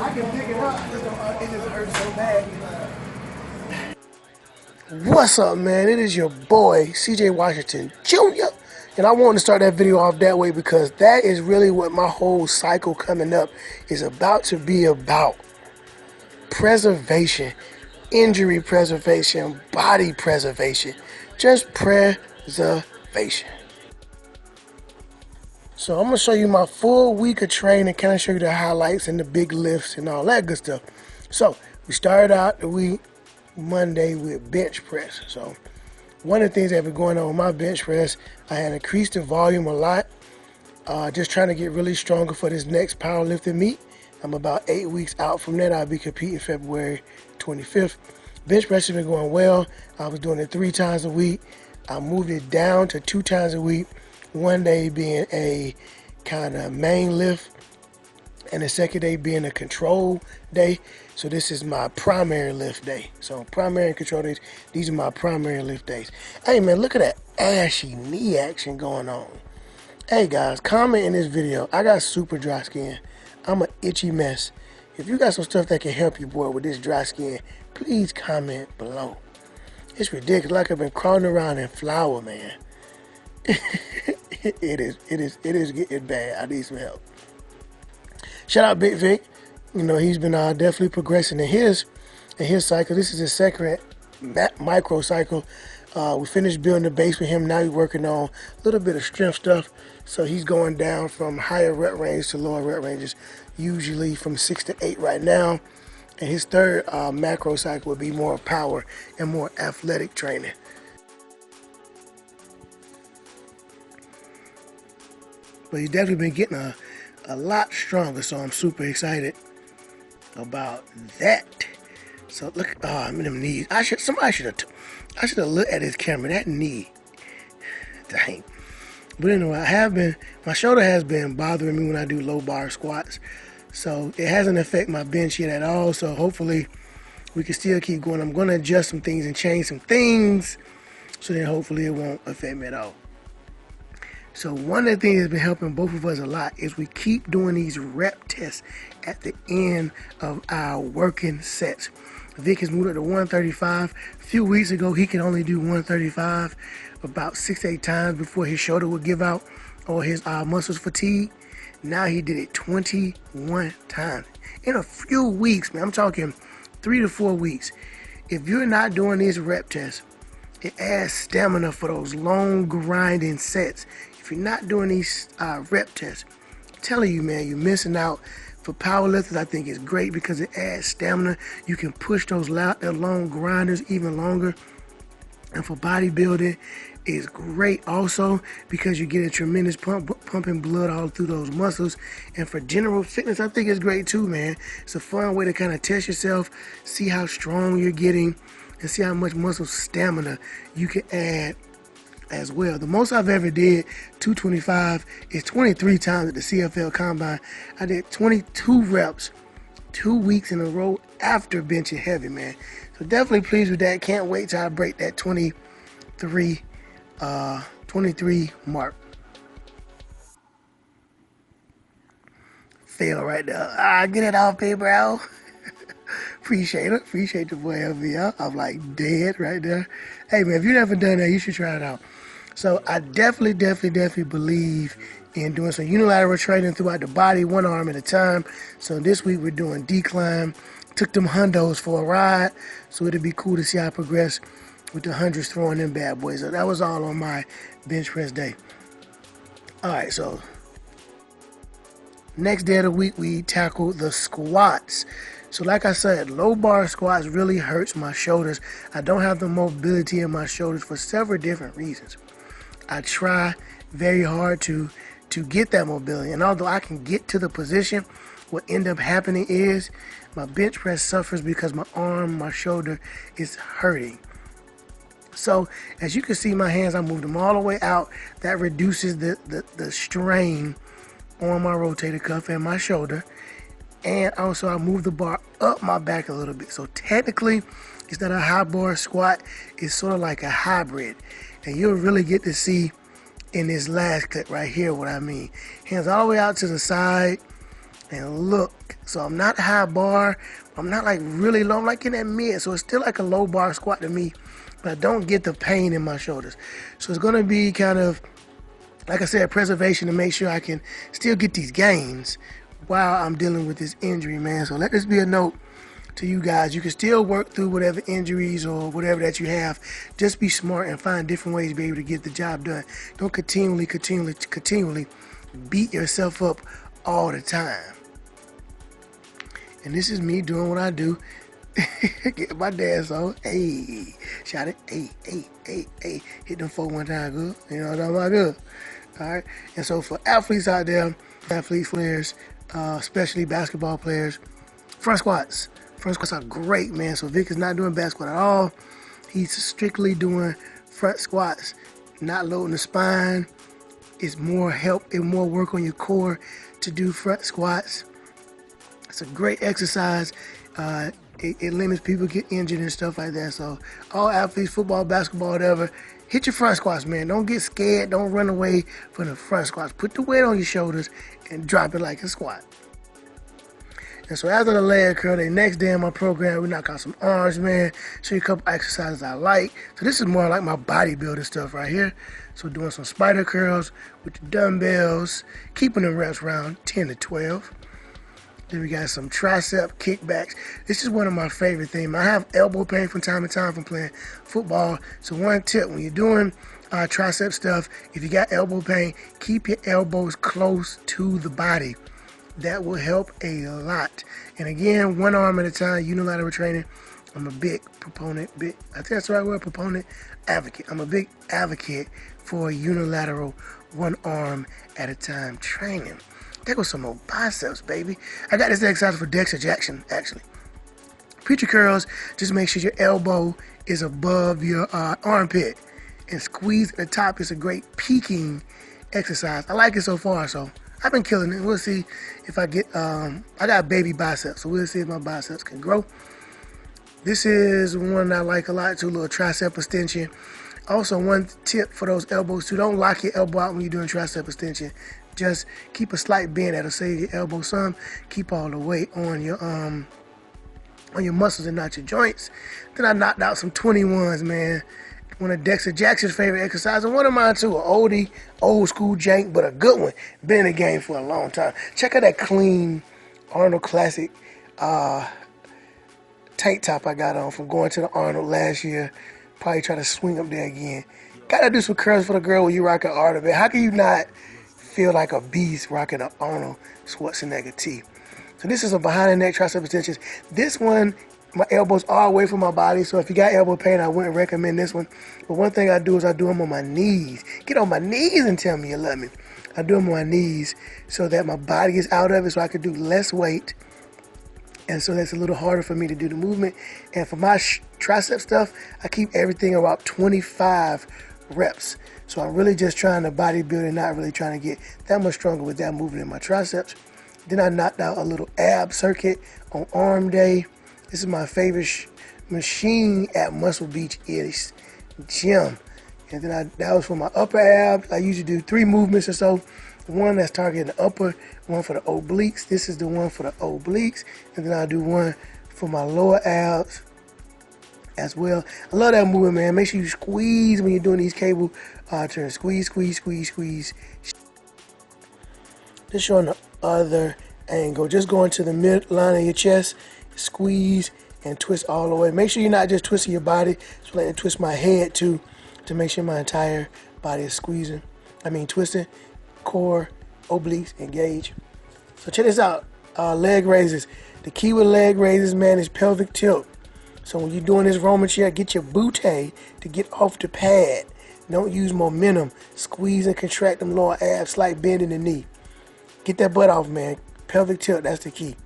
I can pick it up. It just hurts so bad. What's up, man? It is your boy, CJ Washington Jr. And I wanted to start that video off that way because that is really what my whole cycle coming up is about to be about. Preservation, injury preservation, body preservation, just preservation. So I'm going to show you my full week of training, kind of show you the highlights and the big lifts and all that good stuff. So we started out the week Monday with bench press. So one of the things that have been going on with my bench press, I had increased the volume a lot, just trying to get really stronger for this next powerlifting meet. I'm about 8 weeks out from that. I'll be competing February 25th. Bench press has been going well. I was doing it 3 times a week. I moved it down to 2 times a week, one day being a kind of main lift and the second day being a control day. So this is my primary lift day. So primary and control days, these are my primary lift days. Hey man, look at that ashy knee action going on. Hey guys, comment in this video. I got super dry skin. I'm an itchy mess. If you got some stuff that can help you, boy, with this dry skin, please comment below. It's ridiculous, like I've been crawling around in flour, man. It is getting bad. I need some help. Shout out Big Vic. You know, he's been definitely progressing in his cycle. This is his second micro cycle. We finished building the base with him. Now he's working on a little bit of strength stuff. So he's going down from higher rep range to lower rep ranges, usually from 6 to 8 right now. And his third macro cycle will be more power and more athletic training. But he's definitely been getting a lot stronger, so I'm super excited about that. So look, I'm in them knees. I should have looked at his camera. That knee, dang. But anyway, my shoulder has been bothering me when I do low bar squats. So it hasn't affected my bench yet at all. So hopefully we can still keep going. I'm going to adjust some things and change some things so that hopefully it won't affect me at all. So one of the things that's been helping both of us a lot is we keep doing these rep tests at the end of our working sets. Vic has moved up to 135. A few weeks ago, he could only do 135 about 6-8 times before his shoulder would give out or his muscles fatigue. Now he did it 21 times in a few weeks, man. I'm talking 3 to 4 weeks. If you're not doing these rep tests, it adds stamina for those long grinding sets. If you're not doing these rep tests, I'm telling you, man, you're missing out. For powerlifters, I think it's great because it adds stamina. You can push those long grinders even longer. And for bodybuilding, it's great also because you get a tremendous pumping blood all through those muscles. And for general fitness, I think it's great too, man. It's a fun way to kind of test yourself, see how strong you're getting, and see how much muscle stamina you can add as well. The most I've ever did, 225, is 23 times at the CFL Combine. I did 22 reps 2 weeks in a row after benching heavy, man. So definitely pleased with that. Can't wait till I break that 23 mark. Fail right there. Get it off, me, bro. Appreciate it. Appreciate the boy helping me out. I'm like dead right there. Hey, man, if you've never done that, you should try it out. So I definitely believe in doing some unilateral training throughout the body, one arm at a time. So this week we're doing decline. Took them hundos for a ride. So it'd be cool to see how I progress with the hundreds throwing them bad boys. So that was all on my bench press day. All right, so next day of the week, we tackled the squats. So like I said, low bar squats really hurts my shoulders. I don't have the mobility in my shoulders for several different reasons. I try very hard to get that mobility. And although I can get to the position, what end up happening is my bench press suffers because my arm, my shoulder is hurting. So as you can see, my hands, I moved them all the way out. That reduces the strain on my rotator cuff and my shoulder. And also I moved the bar up my back a little bit. So technically, it's not a high bar squat. It's sort of like a hybrid. And you'll really get to see in this last clip right here what I mean. Hands all the way out to the side. And look So I'm not high bar. I'm not like really low. I'm like in that mid. So it's still like a low bar squat to me. But I don't get the pain in my shoulders. So it's going to be kind of, like I said, preservation to make sure I can still get these gains while I'm dealing with this injury, man. So let this be a note to you guys. You can still work through whatever injuries or whatever that you have. Just be smart and find different ways to be able to get the job done. Don't continually beat yourself up all the time. And this is me doing what I do. Get my dance on. Hey, shout it. Hey. Hit them 4 one time, good. You know what I'm talking about, good. All right. And so for athletes out there, athletes, players, especially basketball players, front squats. Front squats are great, man. So Vic is not doing back squat at all. He's strictly doing front squats, not loading the spine. It's more help and more work on your core to do front squats. It's a great exercise. It limits people get injured and stuff like that. So all athletes, football, basketball, whatever, hit your front squats, man. Don't get scared. Don't run away from the front squats. Put the weight on your shoulders and drop it like a squat. And so after the leg curl, the next day in my program, we knock out some arms, man. Show you a couple exercises I like. So this is more like my bodybuilder stuff right here. So doing some spider curls with the dumbbells, keeping the reps around 10 to 12. Then we got some tricep kickbacks. This is one of my favorite things. I have elbow pain from time to time from playing football. So one tip, when you're doing tricep stuff, if you got elbow pain, keep your elbows close to the body. That will help a lot. And again, one arm at a time, unilateral training. I'm a big proponent, I think that's the right word, proponent, advocate. I'm a big advocate for unilateral, one arm at a time training. There goes some more biceps, baby. I got this exercise for Dexter Jackson, actually. Preacher curls, just make sure your elbow is above your armpit. And squeeze at the top is a great peaking exercise. I like it so far, so I've been killing it. We'll see if I get, I got baby biceps, so we'll see if my biceps can grow. This is one I like a lot too, a little tricep extension. Also, one tip for those elbows too, don't lock your elbow out when you're doing tricep extension. Just keep a slight bend, that'll save your elbow some. Keep all the weight on your muscles and not your joints. Then I knocked out some 21s, man. One of Dexter Jackson's favorite exercises, and one of mine too, an oldie, old school jank, but a good one. Been in the game for a long time. Check out that clean Arnold Classic tank top I got on from going to the Arnold last year. Probably try to swing up there again. Gotta do some curls for the girl when you rock an Arnold, man. How can you not feel like a beast rocking an Arnold Schwarzenegger tee? So this is a behind the neck tricep extensions. This one, my elbows are away from my body, so if you got elbow pain, I wouldn't recommend this one. But one thing I do is I do them on my knees. Get on my knees and tell me you love me. I do them on my knees so that my body is out of it, so I can do less weight. And so that's a little harder for me to do the movement. And for my tricep stuff, I keep everything about 25 reps. So I'm really just trying to bodybuild and not really trying to get that much stronger with that movement in my triceps. Then I knocked out a little ab circuit on arm day. This is my favorite machine at Muscle Beach is gym. And then that was for my upper abs. I usually do 3 movements or so. One that's targeting the upper, one for the obliques. This is the one for the obliques. And then I'll do one for my lower abs as well. I love that movement, man. Make sure you squeeze when you're doing these cable turns. Squeeze. Just showing the other angle. Just going to the midline of your chest. Squeeze and twist all the way. Make sure you're not just twisting your body. So let me twist my head too, to make sure my entire body is twisting. Core, obliques, engage. So check this out. Leg raises. The key with leg raises, man, is pelvic tilt. So when you're doing this Roman chair, get your butte to get off the pad. Don't use momentum. Squeeze and contract them lower abs, slight bend in the knee. Get that butt off, man. Pelvic tilt, that's the key.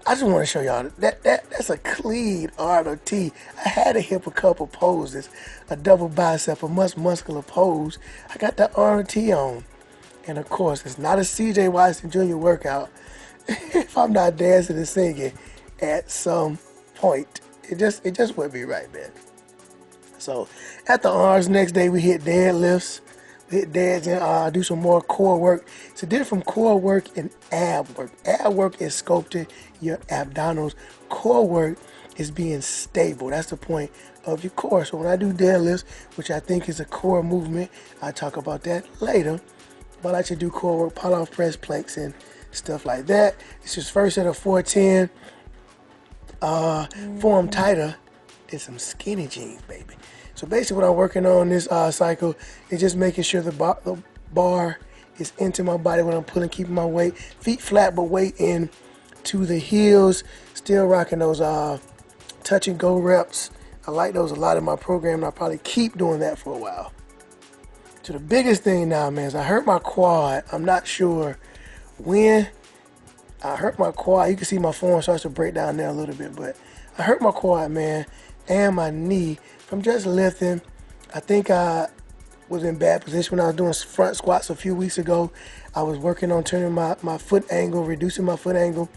I just want to show y'all that's a clean Arnold T. I had to hip a couple poses, a double bicep, a muscular pose. I got that Arnold T on. And of course, it's not a CJ Watson Jr. workout if I'm not dancing and singing at some point. It just wouldn't be right, man. So at the arms, next day we hit deadlifts. hit deads and do some more core work. It's a different from core work and ab work. Ab work is sculpting your abdominals. Core work is being stable. That's the point of your core. So when I do deadlifts, which I think is a core movement, I'll talk about that later. But I like to do core work, pull-off press, planks, and stuff like that. This is first set of 410. Form tighter than some skinny jeans, baby. So basically what I'm working on this cycle is just making sure the bar is into my body when I'm pulling, keeping my weight. Feet flat, but weight in to the heels. Still rocking those touch and go reps. I like those a lot in my program, and I'll probably keep doing that for a while. So the biggest thing now, man, is I hurt my quad. I'm not sure when. I hurt my quad. You can see my form starts to break down there a little bit, but I hurt my quad, man, and my knee from just lifting. I think I was in bad position when I was doing front squats a few weeks ago. I was working on turning my foot angle, reducing my foot angle,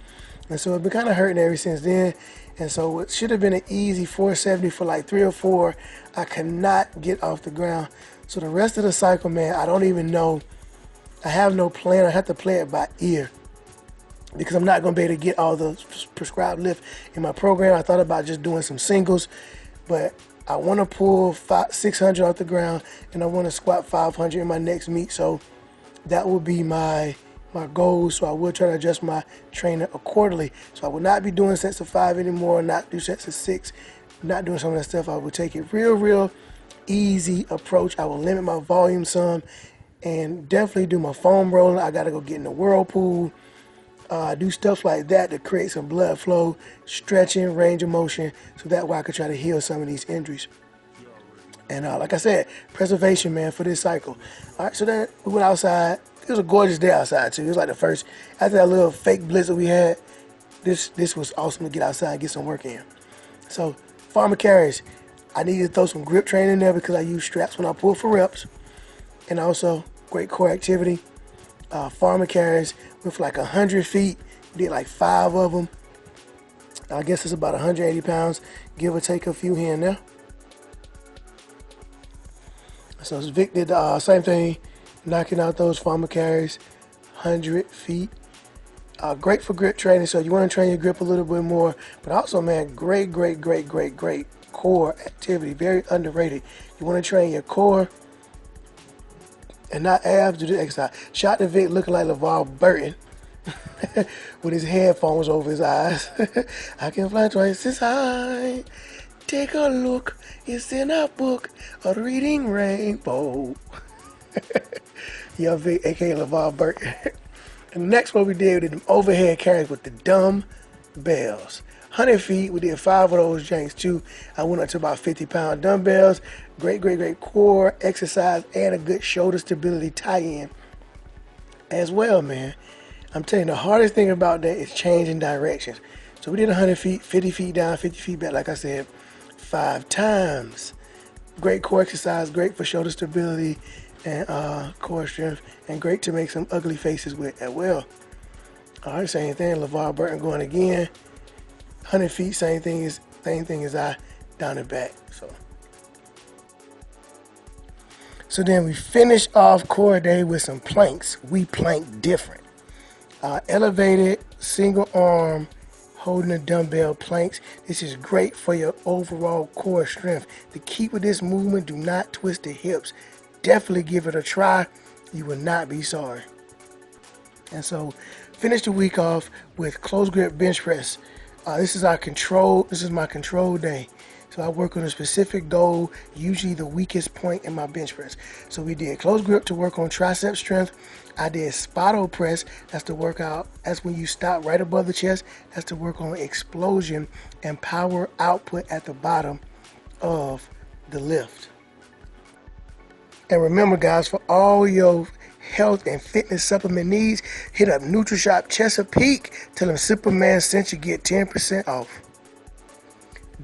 and so it's been kind of hurting ever since then. And so it should have been an easy 470 for like 3 or 4. I cannot get off the ground. So the rest of the cycle, man, I don't even know. I have no plan. I have to play it by ear, because I'm not going to be able to get all the prescribed lift in my program. I thought about just doing some singles, but I want to pull 600 off the ground, and I want to squat 500 in my next meet. So that will be my goal. So I will try to adjust my training accordingly. So I will not be doing sets of 5 anymore, not do sets of 6, not doing some of that stuff. I will take it real easy approach. I will limit my volume some, and definitely do my foam rolling. I got to go get in the whirlpool. Do stuff like that to create some blood flow, stretching, range of motion, so that way I could try to heal some of these injuries. And like I said, preservation, man, for this cycle. All right, so then we went outside. It was a gorgeous day outside, too. It was like the first, after that little fake blizzard we had, this was awesome to get outside and get some work in. So, farmer carries. I needed to throw some grip training in there because I use straps when I pull for reps. And also, great core activity. Farmer carries with like 100 feet. We did like 5 of them. I guess it's about 180 pounds, give or take a few here and there. So Vic did the same thing, knocking out those farmer carries, 100 feet. Great for grip training, so you want to train your grip a little bit more. But also, man, great core activity, very underrated. You want to train your core and not abs, do this exercise. Shot to Vic looking like LeVar Burton with his headphones over his eyes. I can fly twice as high. Take a look, it's in a book, a reading rainbow. Young Vic, aka LeVar Burton. And the next one we did them overhead carries with the dumbbells. 100 feet, we did 5 of those janks too. I went up to about 50-pound dumbbells. Great core exercise and a good shoulder stability tie-in as well, man. I'm telling you, the hardest thing about that is changing directions. So we did 100 feet, 50 feet down, 50 feet back, like I said, 5 times. Great core exercise, great for shoulder stability and core strength, and great to make some ugly faces with as well. All right, same thing, LeVar Burton going again. 100 feet, same thing as I down and back. So then we finish off core day with some planks. We plank different. Elevated single arm holding the dumbbell planks. This is great for your overall core strength. The key with this movement, do not twist the hips. Definitely give it a try. You will not be sorry. And so finish the week off with close grip bench press. This is my control day. So I work on a specific goal, usually the weakest point in my bench press. So we did close grip to work on tricep strength. I did spotto press. That's to work out. That's when you stop right above the chest. That's to work on explosion and power output at the bottom of the lift. And remember, guys, for all your health and fitness supplement needs, hit up Nutrishop Chesapeake. Tell them Superman sent you, get 10% off.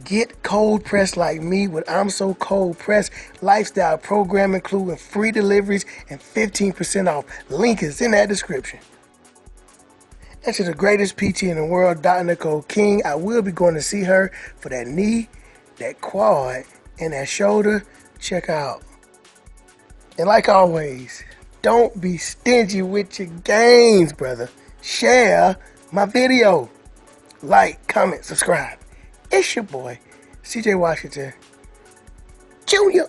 Get cold pressed like me with I'm So Cold Pressed lifestyle program, including free deliveries and 15% off. Link is in that description. And to the greatest PT in the world, Dr. Nicole King. I will be going to see her for that knee, that quad, and that shoulder. Check out And like always, don't be stingy with your gains, brother. Share my video. Like, comment, subscribe. It's your boy, CJ Washington Jr.